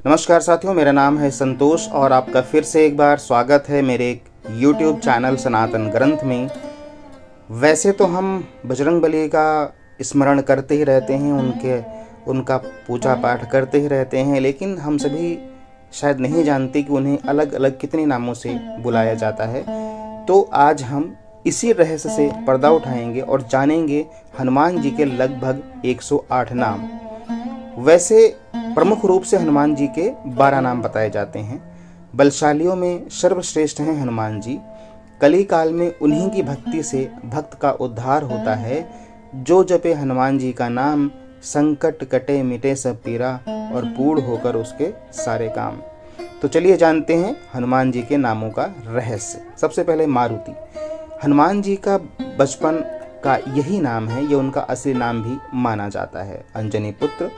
नमस्कार साथियों, मेरा नाम है संतोष और आपका फिर से एक बार स्वागत है मेरे एक YouTube चैनल सनातन ग्रंथ में। वैसे तो हम बजरंगबली का स्मरण करते ही रहते हैं, उनका पूजा पाठ करते ही रहते हैं, लेकिन हम सभी शायद नहीं जानते कि उन्हें अलग अलग कितने नामों से बुलाया जाता है। तो आज हम इसी रहस्य से पर्दा उठाएंगे और जानेंगे हनुमान जी के लगभग 108 नाम। वैसे प्रमुख रूप से हनुमान जी के 12 नाम बताए जाते हैं। बलशालियों में सर्वश्रेष्ठ हैं हनुमान जी। कली काल में उन्हीं की भक्ति से भक्त का उद्धार होता है। जो जपे हनुमान जी का नाम, संकट कटे मिटे सब पीरा और पूर्ण होकर उसके सारे काम। तो चलिए जानते हैं हनुमान जी के नामों का रहस्य। सबसे पहले मारुति। हनुमान जी का बचपन का यही नाम है, यह उनका असली नाम भी माना जाता है। अंजनी पुत्र।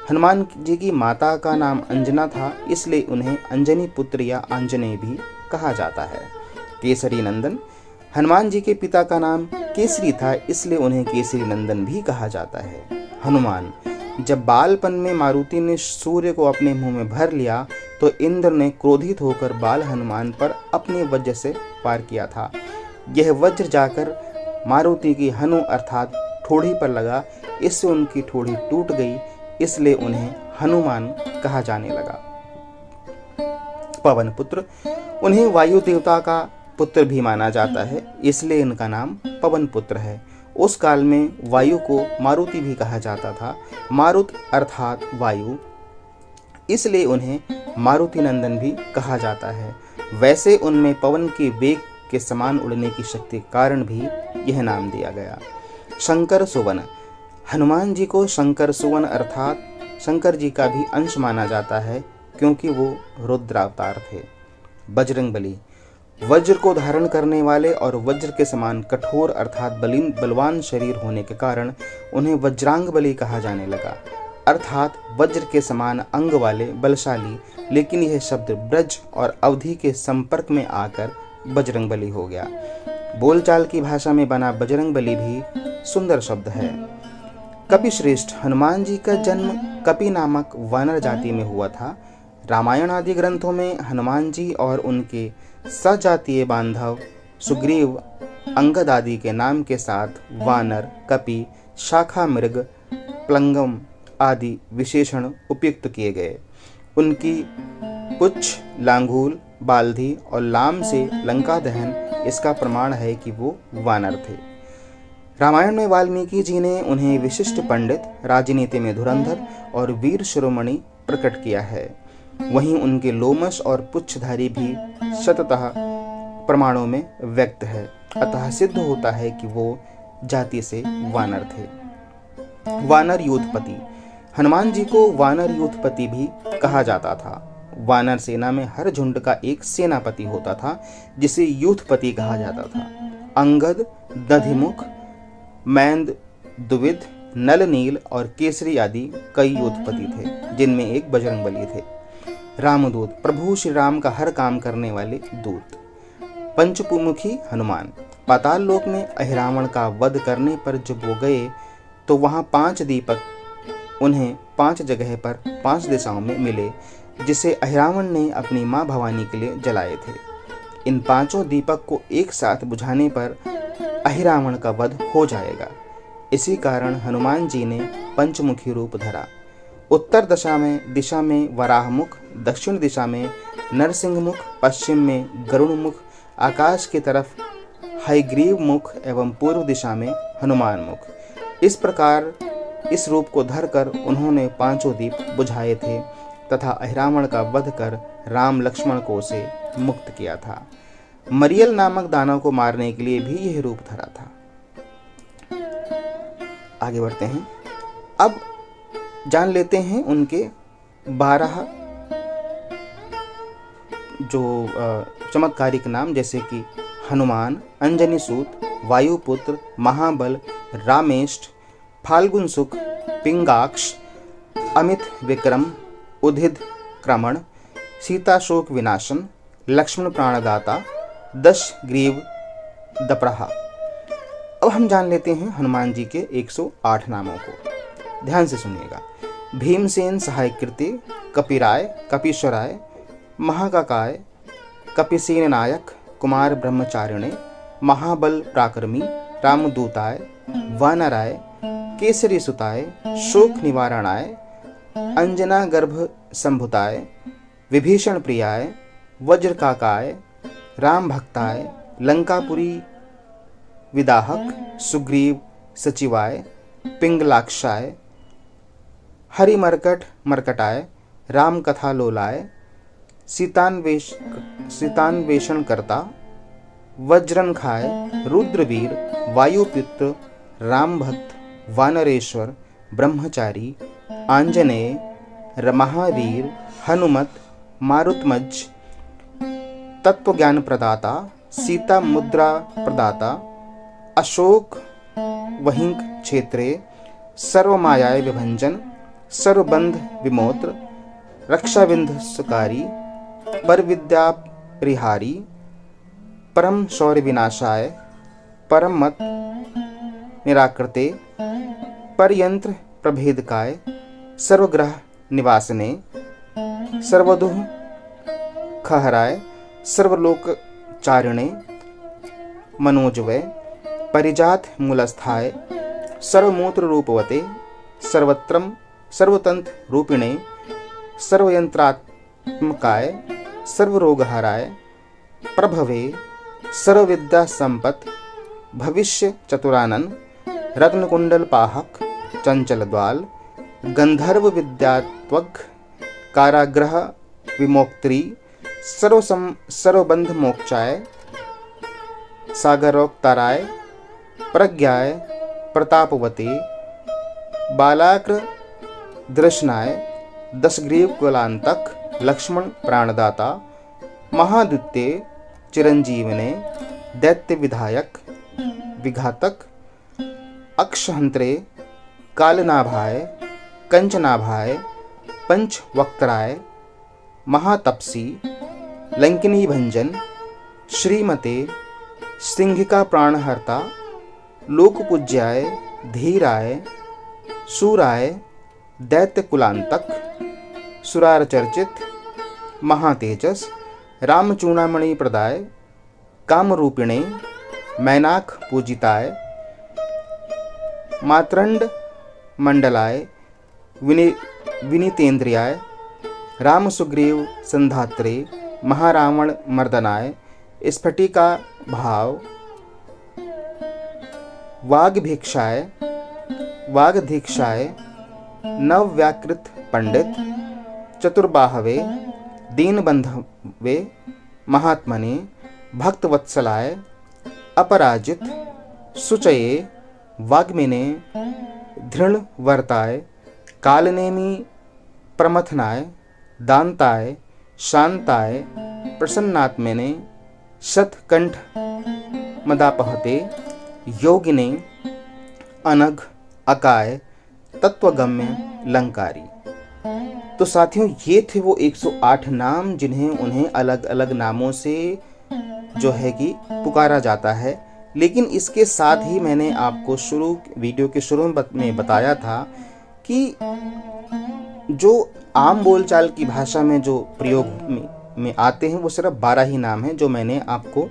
हनुमान जी की माता का नाम अंजना था, इसलिए उन्हें अंजनी पुत्र या आंजनेय भी कहा जाता है। केसरी नंदन। हनुमान जी के पिता का नाम केसरी था, इसलिए उन्हें केसरी नंदन भी कहा जाता है। हनुमान। जब बालपन में मारुति ने सूर्य को अपने मुंह में भर लिया तो इंद्र ने क्रोधित होकर बाल हनुमान पर अपने वज्र से वार किया था। यह वज्र जाकर मारुति की हनु अर्थात ठोड़ी पर लगा, इससे उनकी ठोड़ी टूट गई, इसलिए उन्हें हनुमान कहा जाने लगा। पवन पुत्र। उन्हें वायु देवता का पुत्र भी माना जाता है, इसलिए इनका नाम पवन पुत्र है। उस काल में वायु को मारुति भी कहा जाता था। मारुत अर्थात वायु, इसलिए उन्हें मारुति नंदन भी कहा जाता है। वैसे उनमें पवन के वेग के समान उड़ने की शक्ति के कारण भी यह नाम दिया गया। शंकर सुवन। हनुमान जी को शंकर सुवन अर्थात शंकर जी का भी अंश माना जाता है, क्योंकि वो रुद्रावतार थे। बजरंगबली। वज्र को धारण करने वाले और वज्र के समान कठोर अर्थात बलवान शरीर होने के कारण उन्हें वज्रांगबली कहा जाने लगा, अर्थात वज्र के समान अंग वाले बलशाली। लेकिन यह शब्द ब्रज और अवधि के संपर्क में आकर बजरंगबली हो गया। बोलचाल की भाषा में बना बजरंगबली भी सुंदर शब्द है। कपि श्रेष्ठ। हनुमान जी का जन्म कपि नामक वानर जाति में हुआ था। रामायण आदि ग्रंथों में हनुमान जी और उनके सजातीय बांधव सुग्रीव, अंगद आदि के नाम के साथ वानर, कपि, शाखा मृग, प्लंगम आदि विशेषण उपयुक्त किए गए। उनकी पुच्छ, लांगूल, बाल्धी और लाम से लंका दहन इसका प्रमाण है कि वो वानर थे। रामायण में वाल्मीकि जी ने उन्हें विशिष्ट पंडित, राजनीति में धुरंधर और वीर शिरोमणि प्रकट किया है। वहीं उनके लोमश और पुच्छधारी भी शततः प्रमाणों में व्यक्त है, अतः सिद्ध होता है कि वो जाति से वानर थे। वानर यूथपति। हनुमान जी को वानर यूथपति भी कहा जाता था। वानर सेना में हर झुंड का एक सेनापति होता था, जिसे यूथपति कहा जाता था। अंगद, दधिमुख, मैंद, द्विविद, नल नील और केसरी आदि कई यूथपति थे, जिनमें एक बजरंगबली थे। रामदूत। प्रभु श्री राम का हर काम करने वाले दूत। पंचमुखी हनुमान। पाताल लोक में अहिरावण का वध करने पर जब वो गए तो वहां 5 दीपक उन्हें 5 जगह पर 5 दिशाओं में मिले, जिसे अहिरावण ने अपनी मां भवानी के लिए जलाए थे। इन 5 दीपक को एक साथ बुझाने पर अहिरावण का वध हो जाएगा। इसी कारण हनुमान जी ने पंचमुखी रूप धरा। उत्तर दिशा में वराहमुख, दक्षिण दिशा में नरसिंह मुख, पश्चिम में गरुड़ मुख, आकाश की तरफ हयग्रीव मुख एवं पूर्व दिशा में हनुमान मुख। इस प्रकार इस रूप को धरकर उन्होंने 5 दीप बुझाए थे तथा अहिरावण का वध कर राम लक्ष्मण को उसे मुक्त किया था। मरियल नामक दानव को मारने के लिए भी यह रूप धरा था। आगे बढ़ते हैं। अब जान लेते हैं उनके 12 जो चमत्कारिक नाम, जैसे कि हनुमान, अंजनी सूत, वायुपुत्र, महाबल, रामेष्ठ, फाल्गुन सुख, पिंगाक्ष, अमित विक्रम, उदित क्रमण, सीता शोक विनाशन, लक्ष्मण प्राणदाता, 10 ग्रीव दपरहा। अब हम जान लेते हैं हनुमान जी के 108 नामों को। ध्यान से सुनिएगा। भीमसेन सहायकृति, कपिराय कपीश्वराय, महाकाकाय कपिसेन नायक कुमार ब्रह्मचारिणे, महाबल पराक्रमी रामदूताय, वानराय केसरी सुताय, शोक निवारणाय, अंजना गर्भ संभुताय, विभीषण प्रियाय, वज्रकाकाय, राम भक्ताय, लंकापुरी विदाहक, सुग्रीव सचिवाय, पिंगलाक्षाय, हरिमर्कट मर्कटाय, राम कथा लोलाय, सीतान्वेषण करता, वज्रनखाय, रुद्रवीर, वायुपुत्र, राम भक्त, वानरेश्वर, ब्रह्मचारी, आंजनेय, महावीर, हनुमत, मारुतमज, तत्वज्ञान प्रदाता, सीता मुद्रा प्रदाता, अशोक वहिंक क्षेत्रे, सर्वमायाय विभंजन, सर्वबंध विमोत्र, रक्षाविंध सुकारी, पर विद्या परिहारी, परम शौर्य विनाशाय, परम मत निराकृते, परयंत्र प्रभेदकाय, सर्वग्रह निवासने, सर्वदुह खहराय, सर्वलोक चारिणे, मनोजवय, परिजात मूलस्थाय, सर्वमूत्र रूपवते, सर्वतंत्र रूपिणे, सर्वयंत्रात्मकाय, सर्वरोगहराय, प्रभवे, सर्वविद्या संपत, भविष्य चतुरानन, रत्नकुंडल पाहक, चंचल द्वाल, गंधर्व विद्यात्वग, काराग्रह विमोक्त्री, सर्वबंध मोक्षाय, सागरोक्ताराय, प्रज्ञाय, प्रतापवते, बालाक्र दृशनाय, दशग्रीव कुलांतक, लक्ष्मण प्राणदाता, महाद्वितीय चिरंजीवने, दैत्य विधायक विघातक, अक्षहंत्रे, कालनाभाय, कंचनाभाय, पंचवक्त्राय, महातपसी, लंकिनी भंजन, श्रीमते, सिंहिका प्राणहर्ता, लोकपूज्याय, धीराय, सूराय, दैत्य कुलांतक, सुरार चर्चित, महातेजस, रामचूड़ामणि प्रदाय, कामरूपिणे, मैनाक पूजिताय, मातरंड मंडलाय, विनीतेन्द्रियाय, राम सुग्रीव संधात्रे, महारावण मर्दनाय, स्फटिका भाव, वागधीक्षाय, नवव्याकृत पंडित, चतुर्बाहवे, दीनबंधवे, महात्मने, भक्तवत्सलाय, अपराजित, सुचये, वाग्मिने, धृणवर्ताय, कालनेमी प्रमथनाय, दांताय, शांताय, प्रसन्नात्मने, शतकंठ मदापहते, योगिने, अनघ, अकाय, तत्वगम्य, लंकारी। तो साथियों, ये थे वो 108 नाम जिन्हें उन्हें अलग अलग नामों से जो है कि पुकारा जाता है। लेकिन इसके साथ ही मैंने आपको वीडियो के शुरू में बताया था कि जो आम बोलचाल की भाषा में जो प्रयोग में आते हैं वो सिर्फ 12 ही नाम हैं, जो मैंने आपको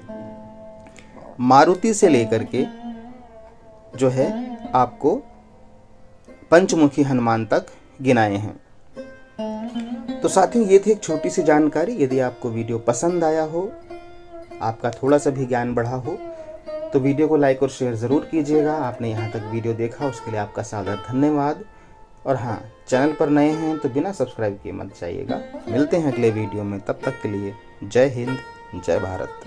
मारुति से लेकर के जो है आपको पंचमुखी हनुमान तक गिनाए हैं। तो साथियों, ये थी एक छोटी सी जानकारी। यदि आपको वीडियो पसंद आया हो, आपका थोड़ा सा भी ज्ञान बढ़ा हो, तो वीडियो को लाइक और शेयर ज़रूर कीजिएगा। आपने यहाँ तक वीडियो देखा उसके लिए आपका सादर धन्यवाद। और हाँ, चैनल पर नए हैं तो बिना सब्सक्राइब किए मत जाइएगा। मिलते हैं अगले वीडियो में, तब तक के लिए जय हिंद, जय भारत।